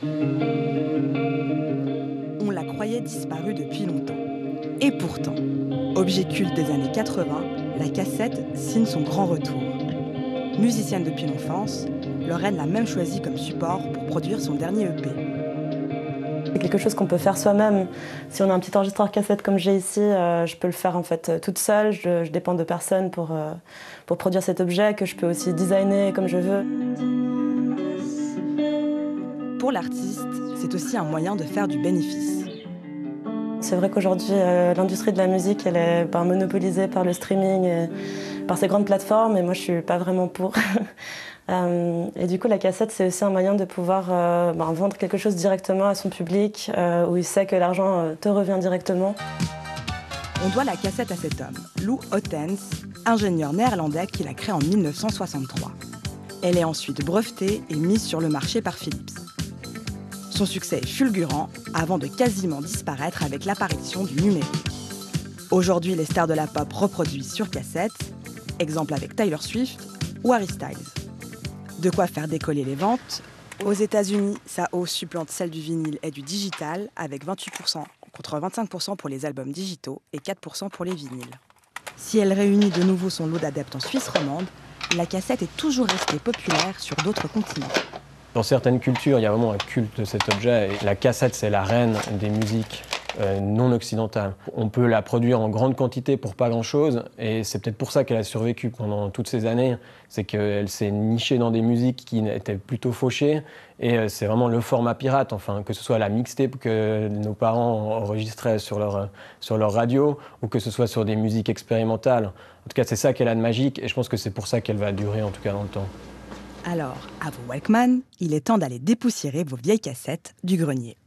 On la croyait disparue depuis longtemps. Et pourtant, objet culte des années 80, la cassette signe son grand retour. Musicienne depuis l'enfance, Lorraine l'a même choisie comme support pour produire son dernier EP. C'est quelque chose qu'on peut faire soi-même. Si on a un petit enregistreur cassette comme j'ai ici, je peux le faire en fait toute seule. Je dépends de personne pour produire cet objet que je peux aussi designer comme je veux. Pour l'artiste, c'est aussi un moyen de faire du bénéfice. C'est vrai qu'aujourd'hui, l'industrie de la musique, elle est monopolisée par le streaming et par ces grandes plateformes, et moi je suis pas vraiment pour. Et du coup, la cassette, c'est aussi un moyen de pouvoir vendre quelque chose directement à son public, où il sait que l'argent te revient directement. On doit la cassette à cet homme, Lou Ottens, ingénieur néerlandais qui l'a créée en 1963. Elle est ensuite brevetée et mise sur le marché par Philips. Son succès est fulgurant avant de quasiment disparaître avec l'apparition du numérique. Aujourd'hui, les stars de la pop reproduisent sur cassette, exemple avec Taylor Swift ou Harry Styles. De quoi faire décoller les ventes. Aux États-Unis, sa hausse supplante celle du vinyle et du digital, avec 28% contre 25% pour les albums digitaux et 4% pour les vinyles. Si elle réunit de nouveau son lot d'adeptes en Suisse romande, la cassette est toujours restée populaire sur d'autres continents. Dans certaines cultures, il y a vraiment un culte de cet objet. Et la cassette, c'est la reine des musiques non occidentales. On peut la produire en grande quantité pour pas grand-chose, et c'est peut-être pour ça qu'elle a survécu pendant toutes ces années. C'est qu'elle s'est nichée dans des musiques qui étaient plutôt fauchées, et c'est vraiment le format pirate, enfin, que ce soit la mixtape que nos parents enregistraient sur leur radio, ou que ce soit sur des musiques expérimentales. En tout cas, c'est ça qu'elle a de magique, et je pense que c'est pour ça qu'elle va durer, en tout cas, dans le temps. Alors, à vos Walkman, il est temps d'aller dépoussiérer vos vieilles cassettes du grenier.